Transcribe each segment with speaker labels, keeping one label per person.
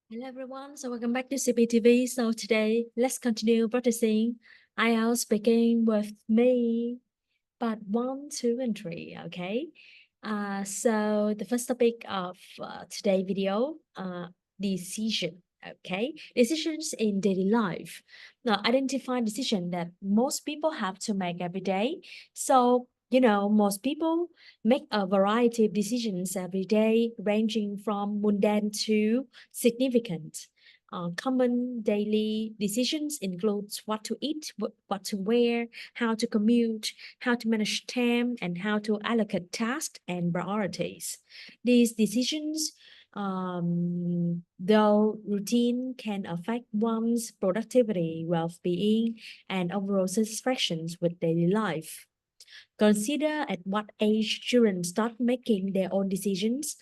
Speaker 1: Hello everyone, so welcome back to CPTV. So today, let's continue practicing IELTS speaking with me, part 1, 2, and 3, okay? So the first topic of today's video, decision, okay? Decisions in daily life. Now, identify decision that most people have to make every day. So, most people make a variety of decisions every day, ranging from mundane to significant. Common daily decisions includes what to eat, what to wear, how to commute, how to manage time, and how to allocate tasks and priorities. These decisions, though routine, can affect one's productivity, well-being, and overall satisfaction with daily life. Consider at what age children start making their own decisions.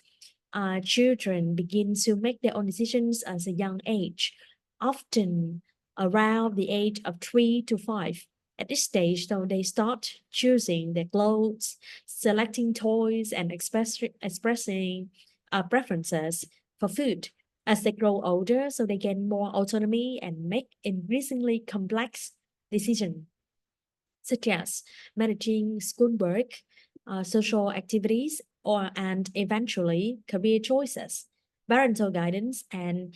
Speaker 1: Children begin to make their own decisions at a young age, often around the age of 3 to 5. At this stage, though, they start choosing their clothes, selecting toys, and expressing preferences for food. As they grow older, so they gain more autonomy and make increasingly complex decisions such as managing schoolwork, social activities, and eventually career choices. Parental guidance and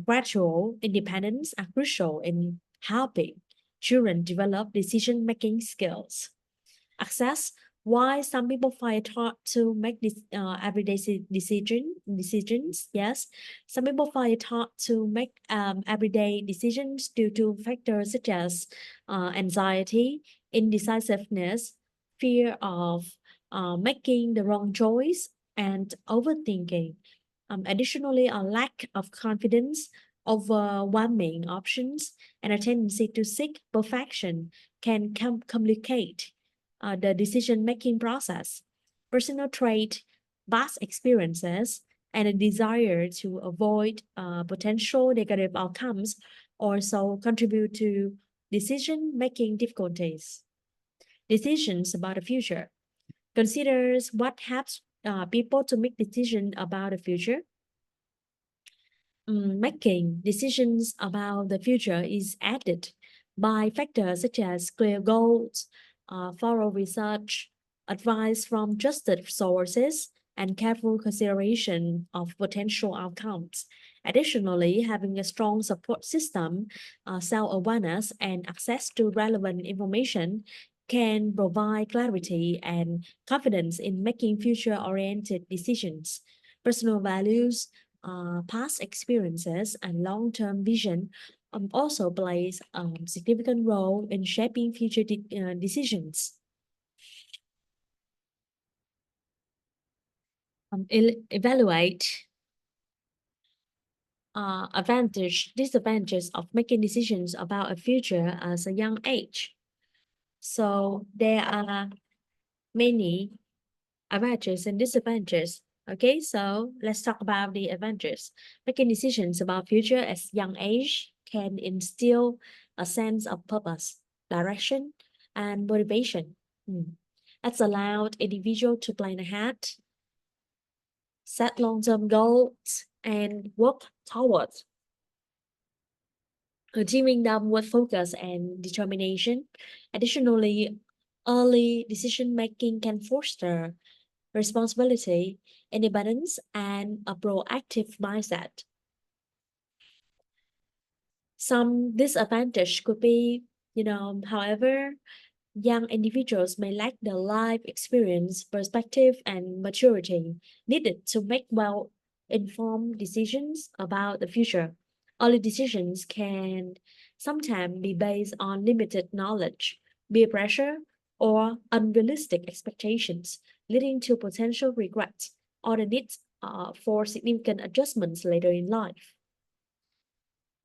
Speaker 1: gradual independence are crucial in helping children develop decision-making skills. Access why some people find it hard to make this everyday decisions. Yes, some people find it hard to make everyday decisions due to factors such as anxiety, indecisiveness, fear of making the wrong choice, and overthinking. Additionally, a lack of confidence, overwhelming options, and a tendency to seek perfection can complicate the decision-making process. Personal trait, past experiences, and a desire to avoid potential negative outcomes also contribute to decision-making difficulties. Decisions about the future considers what helps people to make decisions about the future. Making decisions about the future is aided by factors such as clear goals, thorough research, advice from trusted sources, and careful consideration of potential outcomes. Additionally, having a strong support system, self-awareness, and access to relevant information can provide clarity and confidence in making future-oriented decisions. Personal values, past experiences, and long-term vision also plays a significant role in shaping future decisions. Evaluate disadvantages of making decisions about a future as a young age. So there are many advantages and disadvantages. Okay, so let's talk about the advantages. Making decisions about future at young age can instill a sense of purpose, direction, and motivation. It's allowed individual to plan ahead, set long-term goals, and work towards achieving them with focus and determination. Additionally, early decision making can foster responsibility, independence, and a proactive mindset. Some disadvantage could be, however, young individuals may lack the life experience, perspective, and maturity needed to make well-informed decisions about the future. Early decisions can sometimes be based on limited knowledge, peer pressure, or unrealistic expectations, leading to potential regrets or the need for significant adjustments later in life.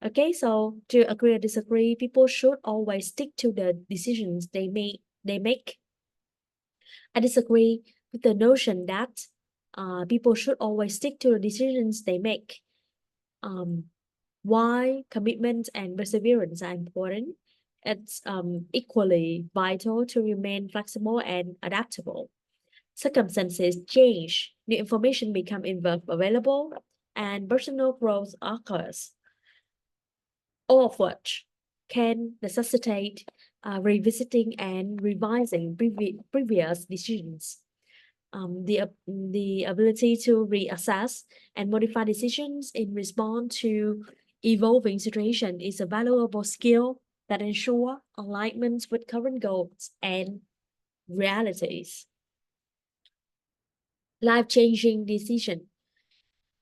Speaker 1: Okay, so to agree or disagree, people should always stick to the decisions they make. I disagree with the notion that people should always stick to the decisions they make. Um, why commitment and perseverance are important? It's equally vital to remain flexible and adaptable. Circumstances change, new information become available, and personal growth occurs, all of which can necessitate revisiting and revising previous decisions. The ability to reassess and modify decisions in response to evolving situation is a valuable skill that ensure alignment with current goals and realities. Life-changing decision.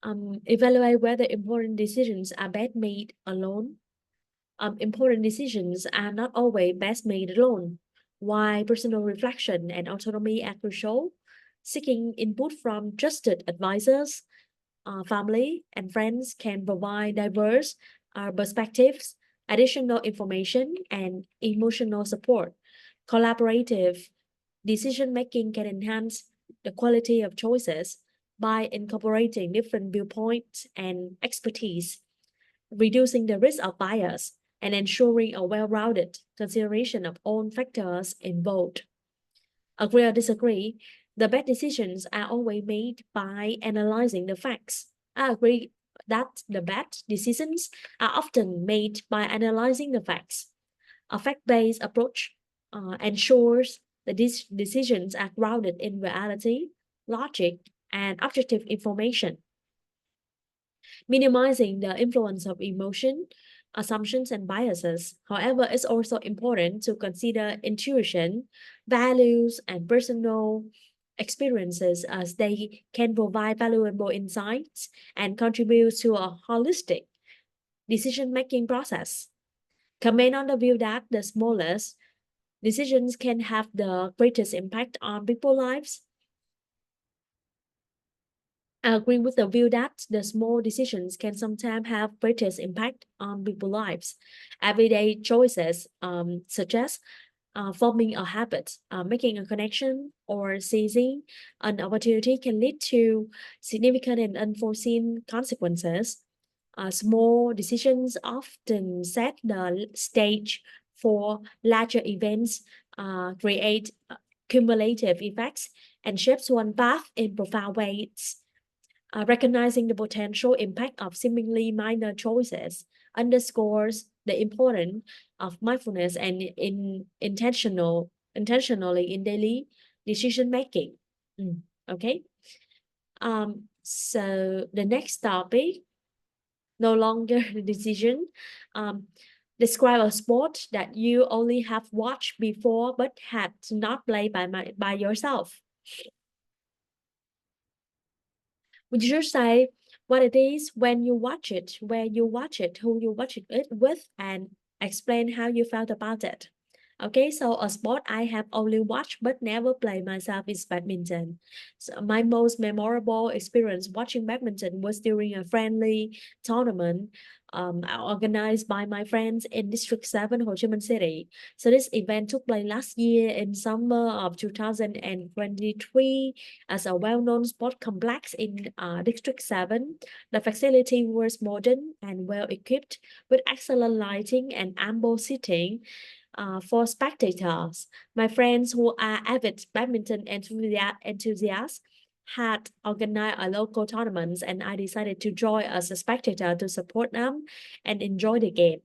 Speaker 1: Evaluate whether important decisions are best made alone. Important decisions are not always best made alone. While personal reflection and autonomy are crucial, seeking input from trusted advisors, family, and friends can provide diverse perspectives, additional information, and emotional support. Collaborative decision making can enhance the quality of choices by incorporating different viewpoints and expertise, reducing the risk of bias and ensuring a well-rounded consideration of all factors involved. Agree or disagree, the best decisions are always made by analyzing the facts. I agree that the best decisions are often made by analyzing the facts. A fact-based approach ensures that these decisions are grounded in reality, logic, and objective information, minimizing the influence of emotion, assumptions, and biases. However, it's also important to consider intuition, values, and personal experiences as they can provide valuable insights and contribute to a holistic decision-making process. Comment on the view that the smallest decisions can have the greatest impact on people's lives. I agree with the view that the small decisions can sometimes have greatest impact on people's lives. Everyday choices, such as forming a habit, making a connection, or seizing an opportunity can lead to significant and unforeseen consequences. Small decisions often set the stage for larger events, create cumulative effects, and shapes one path in profound ways. Recognizing the potential impact of seemingly minor choices underscores the importance of mindfulness and intentionally in daily decision making. Okay. So the next topic, no longer the decision. Um, describe a sport that you only have watched before but had not played by yourself. Would you just say what it is, when you watch it, where you watch it, who you watch it with, and explain how you felt about it? Okay, so a sport I have only watched but never played myself is badminton. So my most memorable experience watching badminton was during a friendly tournament organized by my friends in District 7, Ho Chi Minh City. So this event took place last year in summer of 2023 as a well-known sport complex in District 7. The facility was modern and well-equipped with excellent lighting and ample seating for spectators. My friends who are avid badminton enthusiasts had organized a local tournament, and I decided to join as a spectator to support them and enjoy the game.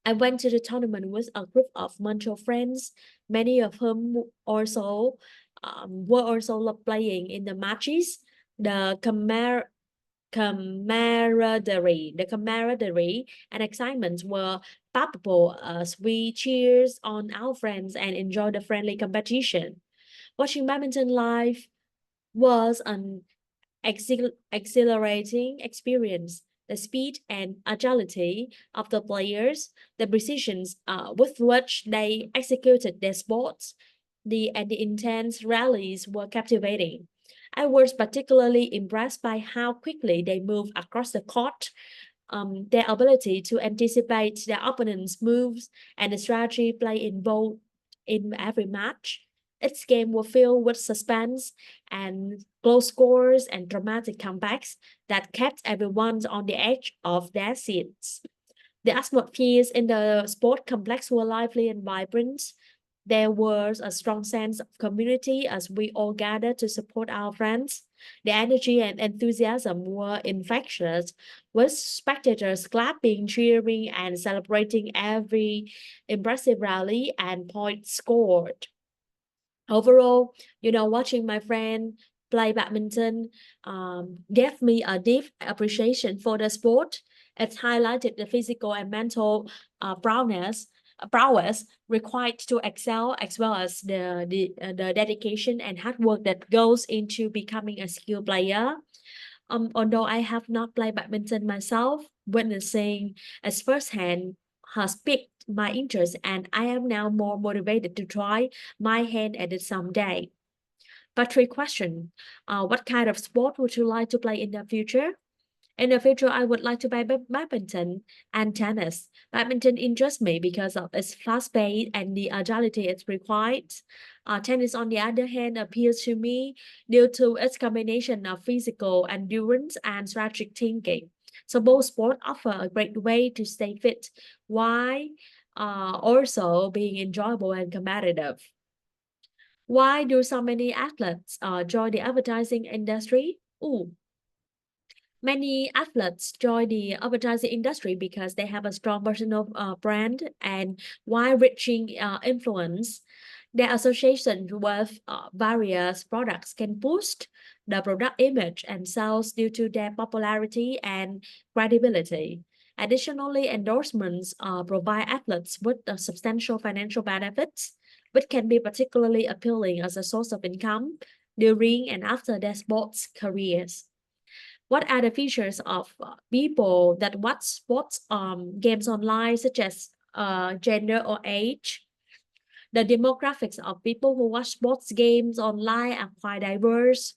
Speaker 1: I went to the tournament with a group of mutual friends, many of whom also were also playing in the matches. The camaraderie and excitement were palpable as we cheers on our friends and enjoyed the friendly competition. Watching badminton live was an exhilarating experience. The speed and agility of the players, the precision with which they executed their sports, the intense rallies were captivating. I was particularly impressed by how quickly they moved across the court, their ability to anticipate their opponent's moves, and the strategy play involved in every match. Its game was filled with suspense and close scores and dramatic comebacks that kept everyone on the edge of their seats. The atmospheres in the sport complex were lively and vibrant, There was a strong sense of community as we all gathered to support our friends. The energy and enthusiasm were infectious, with spectators clapping, cheering, and celebrating every impressive rally and point scored. Overall, watching my friend play badminton gave me a deep appreciation for the sport. It highlighted the physical and mental prowess required to excel, as well as the dedication and hard work that goes into becoming a skilled player. Although I have not played badminton myself, witnessing as firsthand has piqued my interest, and I am now more motivated to try my hand at it someday. But three question: what kind of sport would you like to play in the future? In the future, I would like to play badminton and tennis. Badminton interests me because of its fast pace and the agility it requires. Tennis, on the other hand, appeals to me due to its combination of physical endurance and strategic thinking. So both sports offer a great way to stay fit while also being enjoyable and competitive. Why do so many athletes join the advertising industry? Ooh, many athletes join the advertising industry because they have a strong personal brand and wide-reaching influence. Their association with various products can boost the product image and sales due to their popularity and credibility. Additionally, endorsements provide athletes with substantial financial benefits, which can be particularly appealing as a source of income during and after their sports careers. What are the features of people that watch sports games online, such as gender or age? The demographics of people who watch sports games online are quite diverse.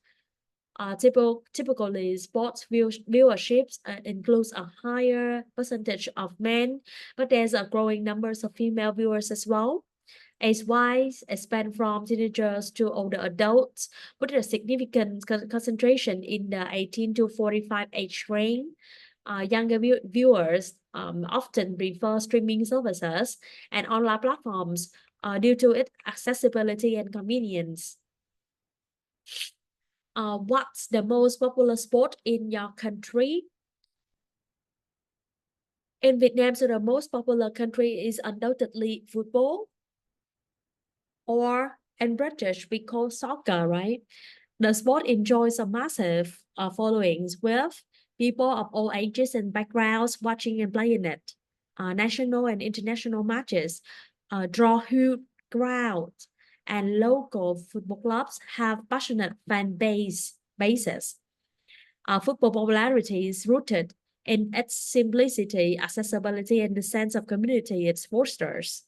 Speaker 1: Typically, sports viewerships includes a higher percentage of men, but there's a growing numbers of female viewers as well. Age-wise, span from teenagers to older adults, with a significant concentration in the 18 to 45 age range. Younger viewers often prefer streaming services and online platforms due to its accessibility and convenience. What's the most popular sport in your country? In Vietnam, so the most popular country is undoubtedly football, or in British we call soccer, right? The sport enjoys a massive followings with people of all ages and backgrounds watching and playing it. National and international matches draw huge crowds, and local football clubs have passionate bases. Football popularity is rooted in its simplicity, accessibility, and the sense of community it fosters.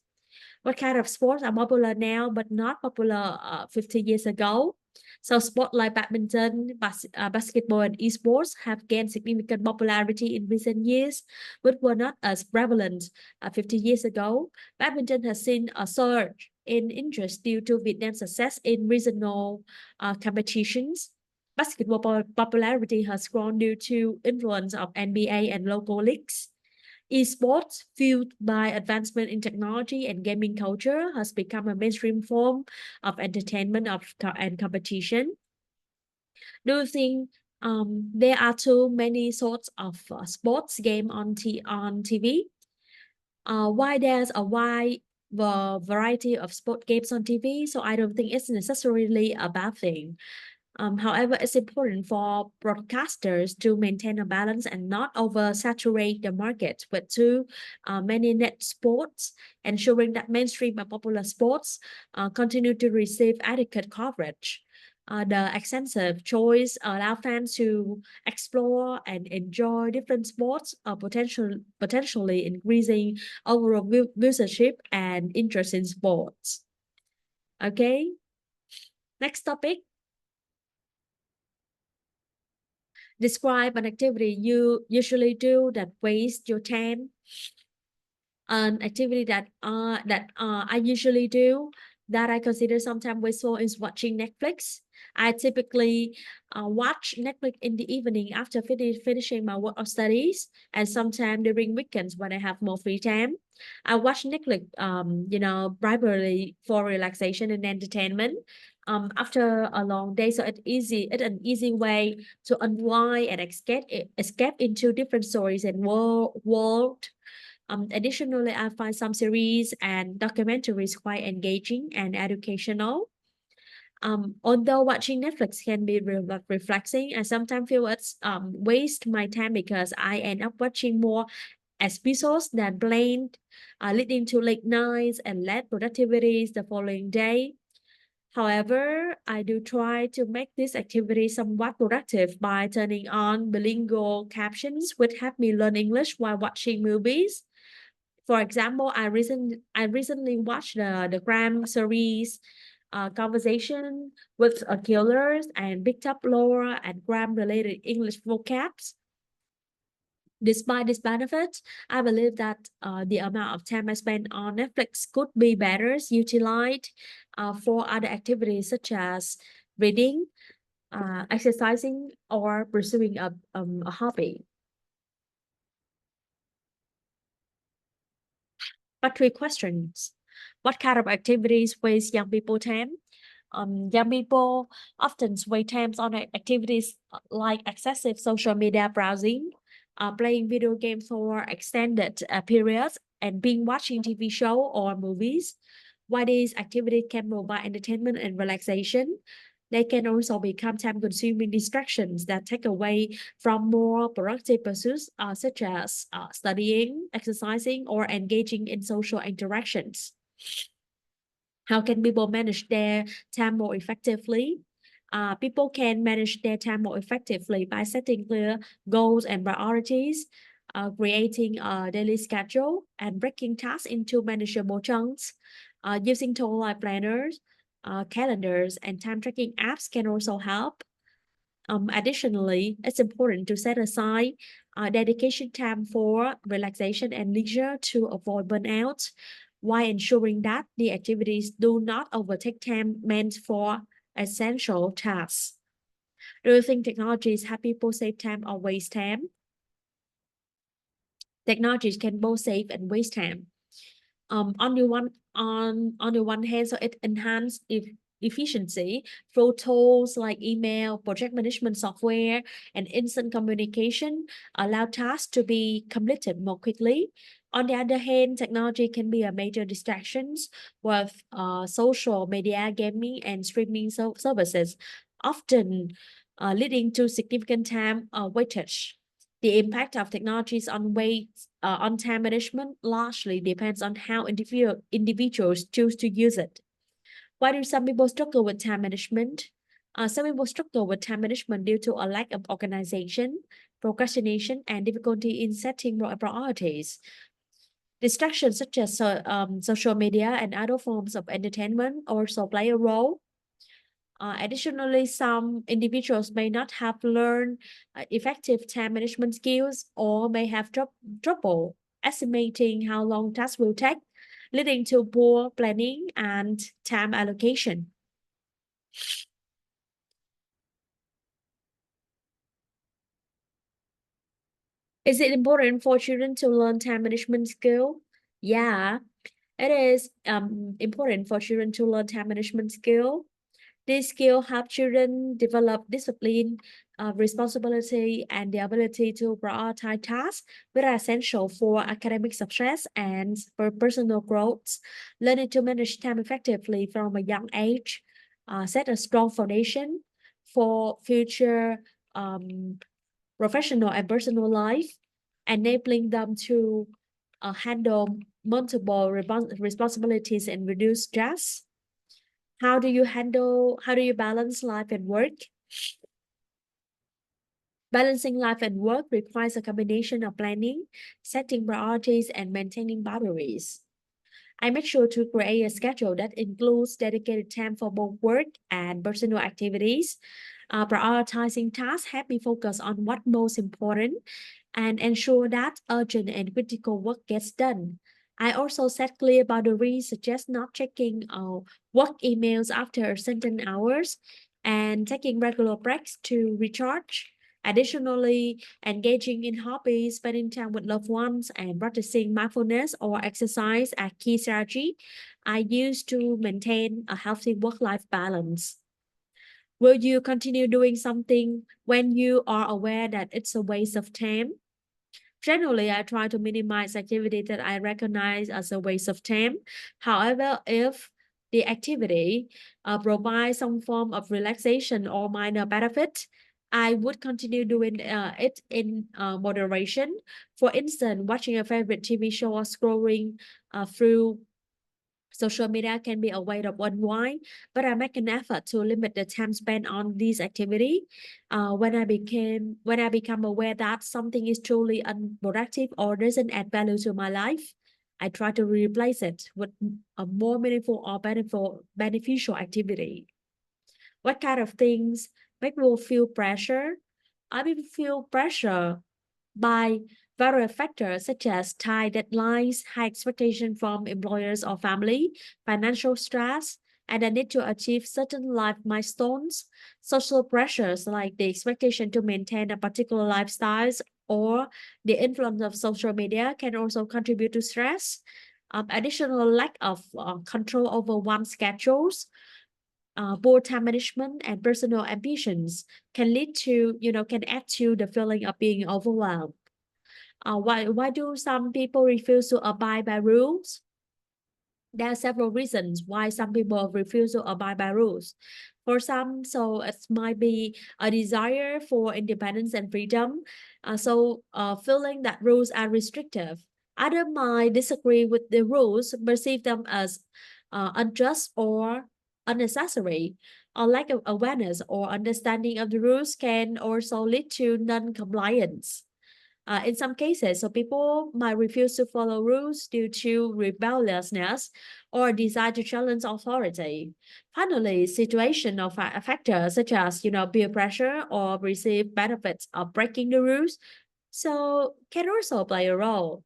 Speaker 1: What kind of sports are popular now but not popular 50 years ago? So sports like badminton, basketball, and esports have gained significant popularity in recent years, but were not as prevalent 50 years ago. Badminton has seen a surge in interest due to Vietnam's success in regional competitions. Basketball popularity has grown due to influence of NBA and local leagues. Esports, fueled by advancement in technology and gaming culture, has become a mainstream form of entertainment and competition. Do you think there are too many sorts of sports game on TV? Why there's a wide variety of sport games on TV? So I don't think it's necessarily a bad thing. However, it's important for broadcasters to maintain a balance and not oversaturate the market with too many net sports, ensuring that mainstream and popular sports continue to receive adequate coverage. The extensive choice allow fans to explore and enjoy different sports, potentially increasing overall viewership and interest in sports. Okay, next topic. Describe an activity you usually do that wastes your time. An activity that I usually do that I consider sometimes wasteful is watching Netflix. I typically watch Netflix in the evening after finishing my work or studies, and sometimes during weekends when I have more free time. I watch Netflix, primarily for relaxation and entertainment. After a long day, so it's an easy way to unwind and escape into different stories and world. Additionally, I find some series and documentaries quite engaging and educational. Although watching Netflix can be refreshing, I sometimes feel it's waste my time because I end up watching more episodes than planned, leading to late nights and less productivities the following day. However, I do try to make this activity somewhat productive by turning on bilingual captions, which help me learn English while watching movies. For example, I recently watched the crime series Conversation with Killers and picked up lore and crime related English vocabs. Despite this benefit, I believe that the amount of time I spend on Netflix could be better utilized for other activities such as reading, exercising, or pursuing a hobby. But three questions. What kind of activities waste young people time? Young people often waste time on activities like excessive social media browsing, playing video games for extended periods, and being watching TV show or movies. While these activities can provide entertainment and relaxation, they can also become time-consuming distractions that take away from more productive pursuits such as studying, exercising, or engaging in social interactions. How can people manage their time more effectively? People can manage their time more effectively by setting clear goals and priorities, creating a daily schedule, and breaking tasks into manageable chunks. Using tool like planners, calendars, and time tracking apps can also help. Additionally, it's important to set aside dedication time for relaxation and leisure to avoid burnout, while ensuring that the activities do not overtake time meant for essential tasks. Do you think technologies help people save time or waste time? Technologies can both save and waste time. On the one hand, so it enhances efficiency through tools like email, project management software, and instant communication allow tasks to be completed more quickly. On the other hand, technology can be a major distraction with social media, gaming, and streaming services, often leading to significant time wastage. The impact of technologies on time management largely depends on how individuals choose to use it. Why do some people struggle with time management? Some people struggle with time management due to a lack of organization, procrastination, and difficulty in setting priorities. Distractions such as social media and other forms of entertainment also play a role. Additionally, some individuals may not have learned effective time management skills or may have trouble estimating how long tasks will take, leading to poor planning and time allocation. Is it important for children to learn time management skill? Yeah, it is important for children to learn time management skill. These skills help children develop discipline, responsibility, and the ability to prioritize tasks, which are essential for academic success and for personal growth. Learning to manage time effectively from a young age set a strong foundation for future professional and personal life, enabling them to handle multiple responsibilities and reduce stress. How do you balance life and work? Balancing life and work requires a combination of planning, setting priorities, and maintaining boundaries. I make sure to create a schedule that includes dedicated time for both work and personal activities. Prioritizing tasks help me focus on what's most important and ensure that urgent and critical work gets done. I also set clear boundaries, suggest not checking work emails after certain hours and taking regular breaks to recharge. Additionally, engaging in hobbies, spending time with loved ones, and practicing mindfulness or exercise are key strategy I use to maintain a healthy work-life balance. Will you continue doing something when you are aware that it's a waste of time? Generally, I try to minimize activity that I recognize as a waste of time. However, if the activity provides some form of relaxation or minor benefit, I would continue doing it in moderation. For instance, watching a favorite TV show or scrolling through social media can be a way of unwind, but I make an effort to limit the time spent on this activity. When I become aware that something is truly unproductive or doesn't add value to my life, I try to replace it with a more meaningful or beneficial activity. What kind of things make me feel pressure? I mean, feel pressure by various factors such as tight deadlines, high expectation from employers or family, financial stress, and the need to achieve certain life milestones, social pressures like the expectation to maintain a particular lifestyle or the influence of social media can also contribute to stress. Additional lack of control over one's schedules, poor time management and personal ambitions can lead to, can add to the feeling of being overwhelmed. Why do some people refuse to abide by rules? There are several reasons why some people refuse to abide by rules. For some, so it might be a desire for independence and freedom. Feeling that rules are restrictive. Others might disagree with the rules, perceive them as unjust or unnecessary. A lack of awareness or understanding of the rules can also lead to non-compliance. In some cases, so people might refuse to follow rules due to rebelliousness or desire to challenge authority. Finally, situation of factors such as peer pressure or perceived benefits of breaking the rules, so can also play a role.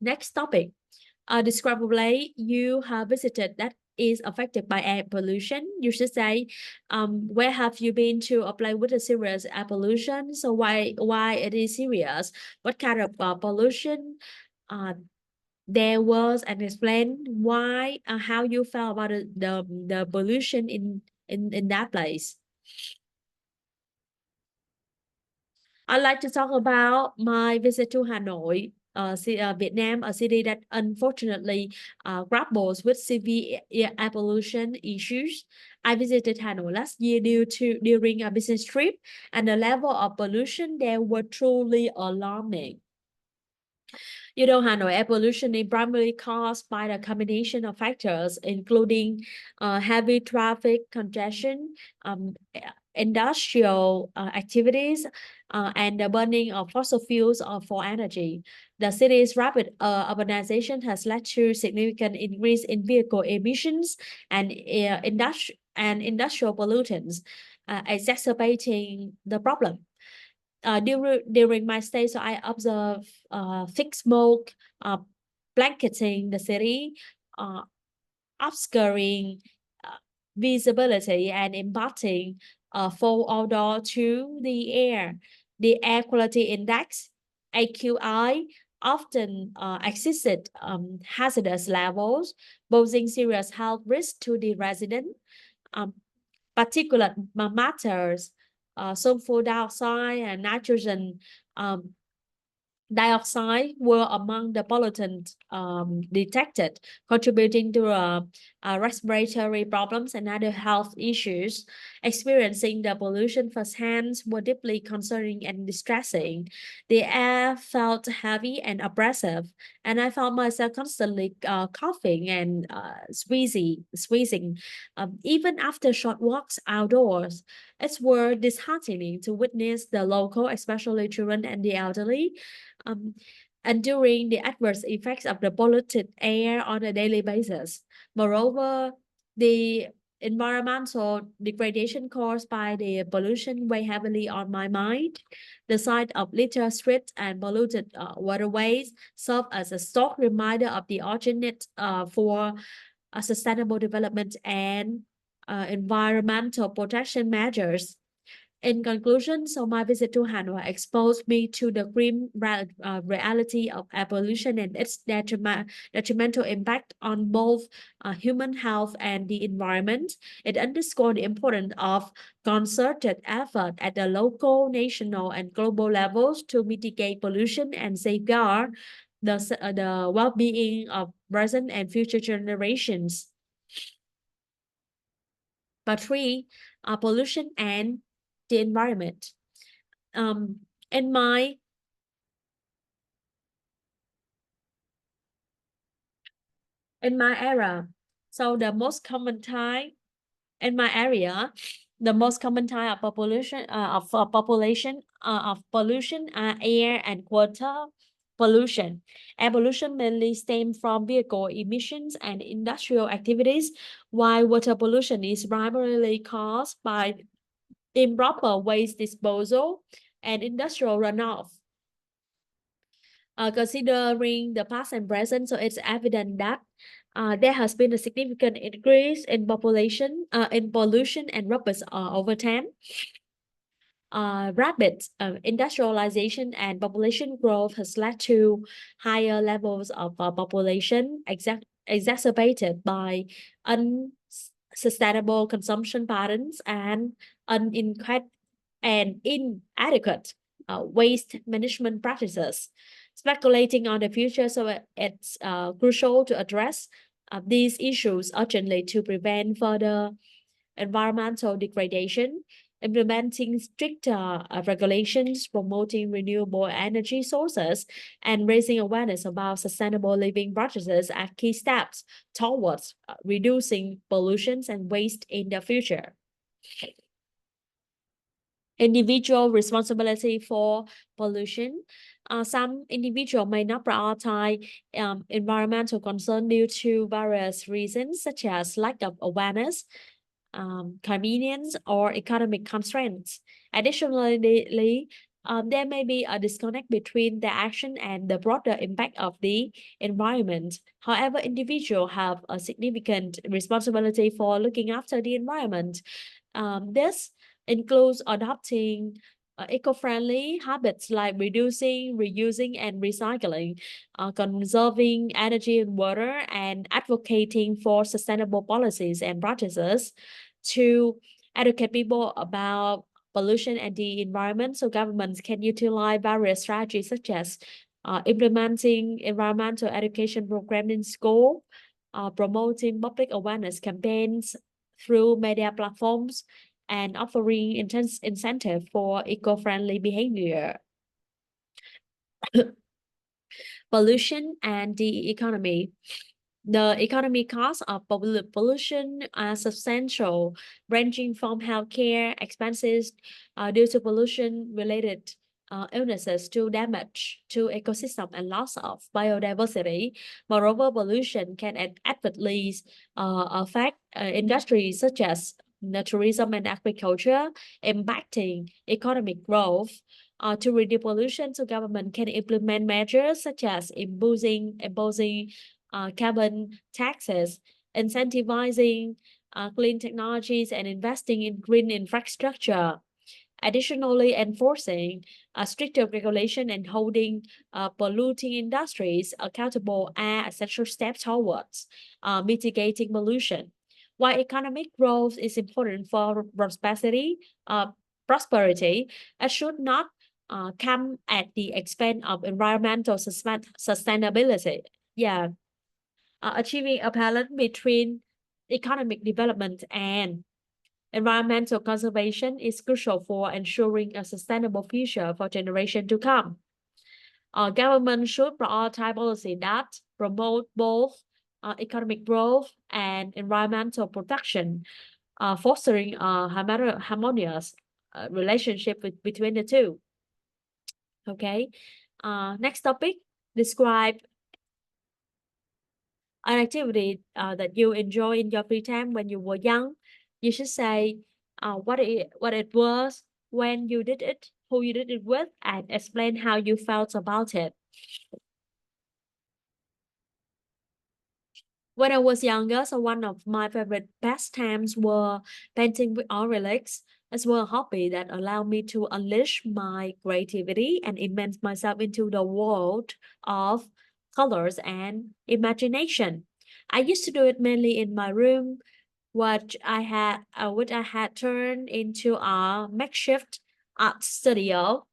Speaker 1: Next topic. Describe a place you have visited that is affected by air pollution. You should say, where have you been to a place with a serious air pollution? So why it is serious? What kind of pollution uh, there was, and explain why how you felt about the pollution in that place. I'd like to talk about my visit to Hanoi, Vietnam, a city that unfortunately grapples with severe air pollution issues. I visited Hanoi last year during a business trip, and the level of pollution there were truly alarming. Hanoi air pollution is primarily caused by the combination of factors, including heavy traffic congestion, industrial activities, and the burning of fossil fuels for energy. The city's rapid urbanization has led to significant increase in vehicle emissions and industrial pollutants, exacerbating the problem. During my stay, so I observed thick smoke uh, blanketing the city, uh, obscuring uh, visibility and imparting foul odor to the air. The air quality index (AQI) often exceeded hazardous levels, posing serious health risks to the resident. Um, Particulate matters, sulfur dioxide and nitrogen um, dioxide were among the pollutants detected, contributing to respiratory problems and other health issues. Experiencing the pollution firsthand were deeply concerning and distressing. The air felt heavy and oppressive, and I found myself constantly coughing and squeezing. Even after short walks outdoors, it's were disheartening to witness the local, especially children and the elderly, um, enduring the adverse effects of the polluted air on a daily basis. Moreover, the environmental degradation caused by the pollution weigh heavily on my mind. The sight of litter streets and polluted waterways serve as a stark reminder of the urgent need for sustainable development and environmental protection measures. In conclusion, so my visit to Hanoi exposed me to the grim reality of air pollution and its detrimental impact on both human health and the environment. It underscored the importance of concerted effort at the local, national, and global levels to mitigate pollution and safeguard the well-being of present and future generations. But three, pollution and the environment. Um, in my in my era, so the most common time in my area, the most common type of population of pollution are air and water pollution. Air pollution mainly stems from vehicle emissions and industrial activities, while water pollution is primarily caused by improper waste disposal and industrial runoff. Considering the past and present, so it's evident that there has been a significant increase in population, in pollution and rapid over time. Rapid industrialization and population growth has led to higher levels of population, exacerbated by unsustainable consumption patterns and uninque- and inadequate waste management practices. Speculating on the future, so it's crucial to address these issues urgently to prevent further environmental degradation. Implementing stricter regulations, promoting renewable energy sources, and raising awareness about sustainable living practices are key steps towards reducing pollution and waste in the future. Individual responsibility for pollution. Some individual may not prioritize environmental concern due to various reasons, such as lack of awareness, convenience, or economic constraints. Additionally, there may be a disconnect between the action and the broader impact of the environment. However, individuals have a significant responsibility for looking after the environment. This includes adopting eco-friendly habits like reducing, reusing, and recycling, conserving energy and water, and advocating for sustainable policies and practices to educate people about pollution and the environment. So governments can utilize various strategies such as implementing environmental education program in school, promoting public awareness campaigns through media platforms, and offering intense incentive for eco-friendly behavior. Pollution and the economy. The economic costs of pollution are substantial, ranging from healthcare expenses due to pollution-related illnesses to damage to ecosystem and loss of biodiversity. Moreover, pollution can adversely affect industries such as the tourism and agriculture, impacting economic growth. To reduce pollution, so government can implement measures such as imposing carbon taxes, incentivizing clean technologies, and investing in green infrastructure. Additionally, enforcing stricter regulation and holding polluting industries accountable are essential steps towards mitigating pollution. While economic growth is important for prosperity, it should not come at the expense of environmental sustainability. Yeah, achieving a balance between economic development and environmental conservation is crucial for ensuring a sustainable future for generations to come. Government should prioritize policy that promote both economic growth and environmental protection, fostering a harmonious relationship between the two. Okay. Next topic, describe an activity that you enjoy in your free time when you were young. You should say what it was, when you did it, who you did it with, and explain how you felt about it. When I was younger, so one of my favorite pastimes were painting with acrylics, as well a hobby that allowed me to unleash my creativity and immerse myself into the world of colors and imagination. I used to do it mainly in my room, which I had turned into a makeshift art studio.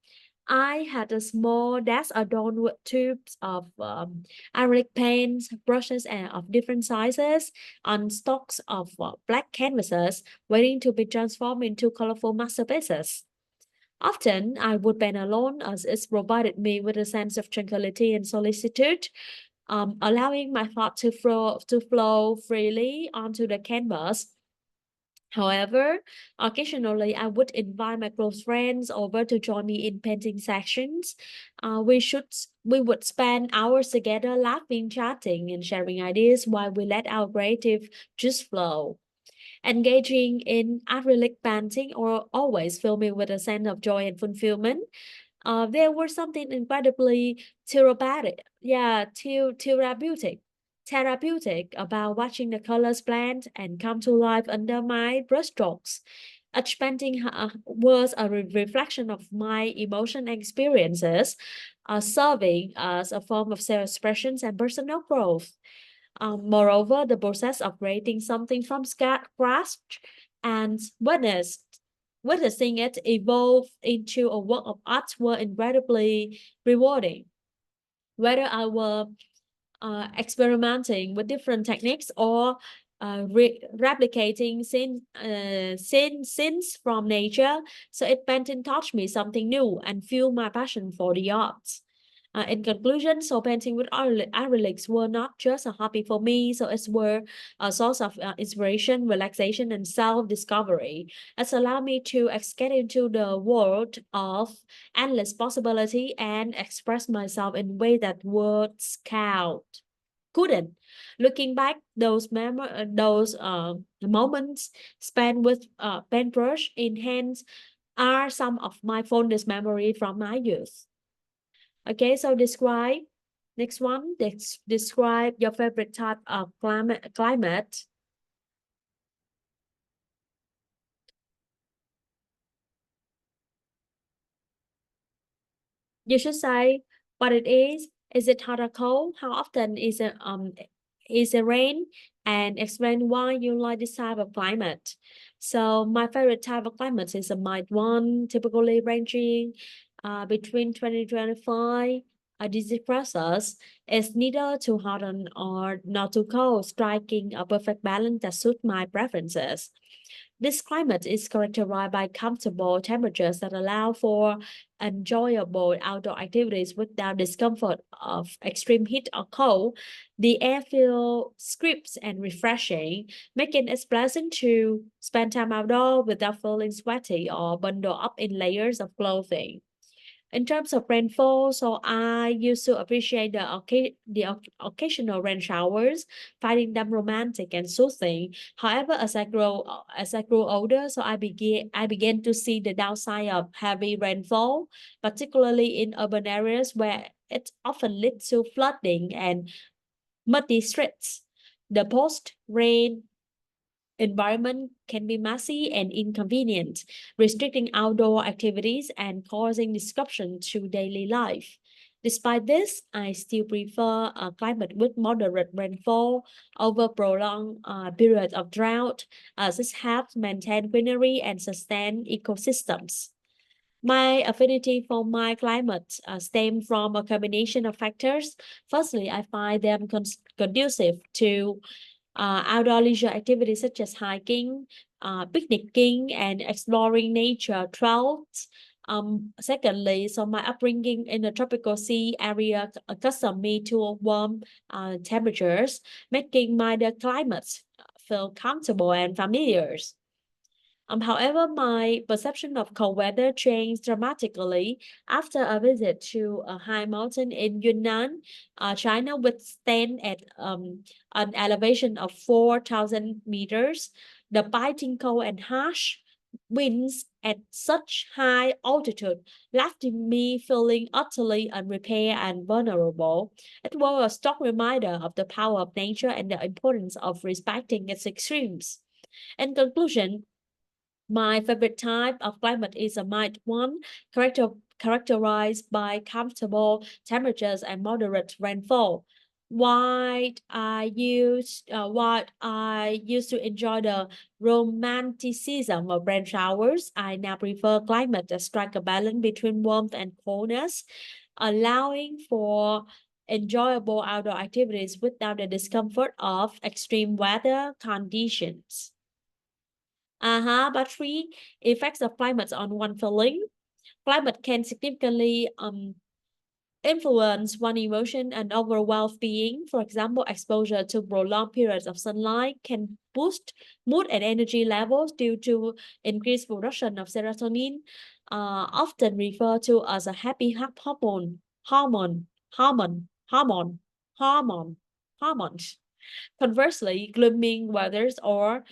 Speaker 1: I had a small desk adorned with tubes of acrylic paints, brushes and of different sizes, on stalks of black canvases, waiting to be transformed into colorful masterpieces. Often, I would paint alone as it provided me with a sense of tranquility and solitude, allowing my thought to flow freely onto the canvas. However, occasionally I would invite my close friends over to join me in painting sessions. We would spend hours together laughing, chatting, and sharing ideas while we let our creative juice flow. Engaging in acrylic painting or always filled me with a sense of joy and fulfillment. There was something incredibly therapeutic about watching the colors blend and come to life under my brushstrokes. Each painting was a reflection of my emotion and experiences, serving as a form of self-expression and personal growth. Moreover, the process of creating something from scratch and witnessing it evolve into a work of art were incredibly rewarding. Whether I were experimenting with different techniques or replicating scenes from nature, so it painting taught me something new and fueled my passion for the arts. In conclusion, so painting with acrylics were not just a hobby for me, so it were a source of inspiration, relaxation, and self-discovery. It's allowed me to escape into the world of endless possibility and express myself in way that words couldn't. Looking back, those moments spent with paintbrush in hands are some of my fondest memory from my youth. Okay, so next one. Describe your favorite type of climate. You should say what it is. Is it hot or cold? How often is it rain? And explain why you like this type of climate. So my favorite type of climate is a mild one, typically ranging between 2025. This process is neither too hot or not too cold, striking a perfect balance that suits my preferences. This climate is characterized by comfortable temperatures that allow for enjoyable outdoor activities without discomfort of extreme heat or cold. The air feels crisp and refreshing, making it pleasant to spend time outdoors without feeling sweaty or bundle up in layers of clothing. In terms of rainfall, so I used to appreciate occasional rain showers, finding them romantic and soothing. However, as I grew older, so I began to see the downside of heavy rainfall, particularly in urban areas where it often leads to flooding and muddy streets. The post-rain environment can be messy and inconvenient, restricting outdoor activities and causing disruption to daily life. Despite this, I still prefer a climate with moderate rainfall over prolonged periods of drought, as this helps maintain greenery and sustain ecosystems. My affinity for my climate stem from a combination of factors. Firstly, I find them conducive to outdoor leisure activities such as hiking, picnicking, and exploring nature trails. Secondly, so my upbringing in a tropical sea area accustomed me to warm temperatures, making my the climates feel comfortable and familiar. However, my perception of cold weather changed dramatically after a visit to a high mountain in Yunnan, China, which stand at an elevation of 4,000 meters. The biting cold and harsh winds at such high altitude left me feeling utterly unprepared and vulnerable. It was a stark reminder of the power of nature and the importance of respecting its extremes. In conclusion, my favorite type of climate is a mild one, characterized by comfortable temperatures and moderate rainfall. While I used to enjoy the romanticism of rain showers, I now prefer climate that strike a balance between warmth and coldness, allowing for enjoyable outdoor activities without the discomfort of extreme weather conditions. But three effects of climate on one feeling. Climate can significantly influence one emotion and overall well-being. For example, exposure to prolonged periods of sunlight can boost mood and energy levels due to increased production of serotonin, often referred to as a happy hormone, hormone, hormone, hormone, hormone. Conversely, gloomy weathers or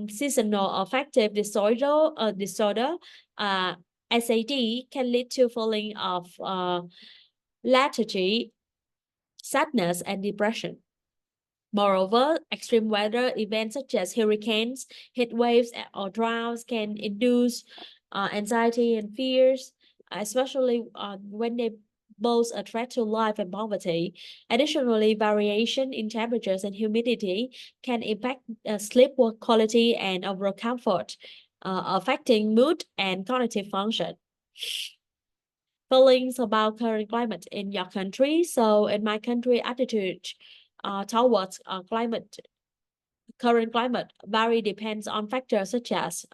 Speaker 1: seasonal affective disorder, uh, SAD, can lead to feeling of lethargy, sadness, and depression. Moreover, extreme weather events such as hurricanes, heat waves, or droughts can induce anxiety and fears, especially when they pose a threat to life and poverty. Additionally, variation in temperatures and humidity can impact sleep work quality and overall comfort, affecting mood and cognitive function. Feelings about current climate in your country. So in my country, attitude towards current climate vary depends on factors such as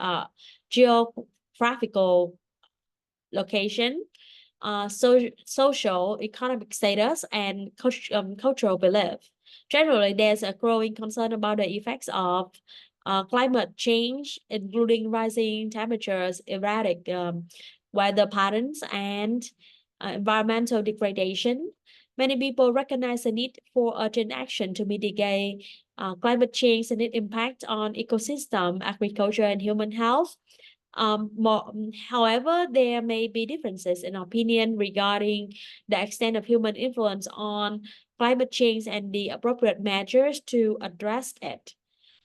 Speaker 1: geographical location, social, economic status, and cultural belief. Generally, there's a growing concern about the effects of climate change, including rising temperatures, erratic weather patterns, and environmental degradation. Many people recognize the need for urgent action to mitigate climate change and its impact on ecosystem, agriculture, and human health. However, there may be differences in opinion regarding the extent of human influence on climate change and the appropriate measures to address it.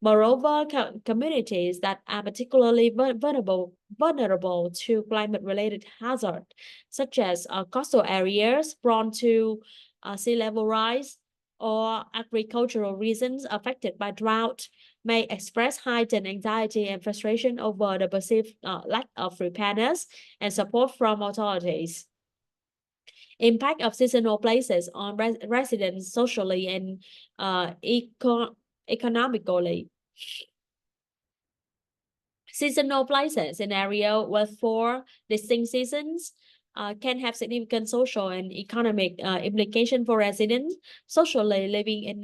Speaker 1: Moreover, communities that are particularly vulnerable to climate-related hazards, such as coastal areas prone to sea level rise or agricultural regions affected by drought, may express heightened anxiety and frustration over the perceived lack of preparedness and support from authorities. Impact of seasonal places on residents socially and economically. Seasonal places in area with four distinct seasons can have significant social and economic implication for residents. Socially, living in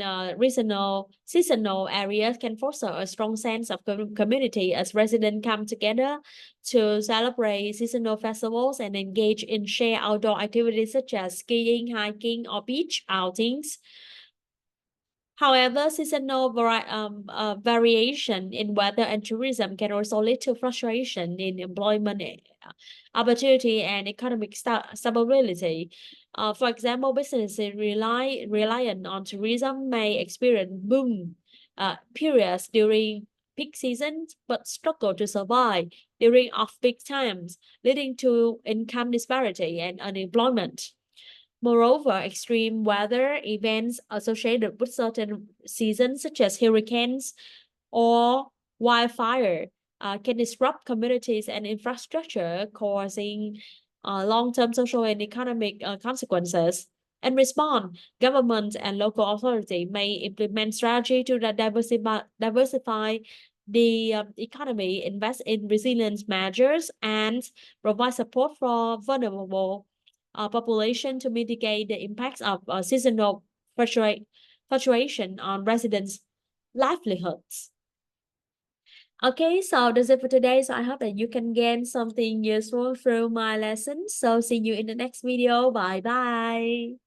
Speaker 1: seasonal areas can foster a strong sense of community as residents come together to celebrate seasonal festivals and engage in shared outdoor activities such as skiing, hiking, or beach outings. However, seasonal variation in weather and tourism can also lead to frustration in employment opportunity and economic stability. For example, businesses reliant on tourism may experience boom periods during peak seasons, but struggle to survive during off-peak times, leading to income disparity and unemployment. Moreover, extreme weather events associated with certain seasons, such as hurricanes or wildfire, can disrupt communities and infrastructure, causing long-term social and economic consequences. In response, government and local authority may implement strategy to diversify the economy, invest in resilience measures, and provide support for vulnerable population to mitigate the impacts of seasonal fluctuation on residents' livelihoods. Okay, so that's it for today. So I hope that you can gain something useful through my lesson. So see you in the next video. Bye bye.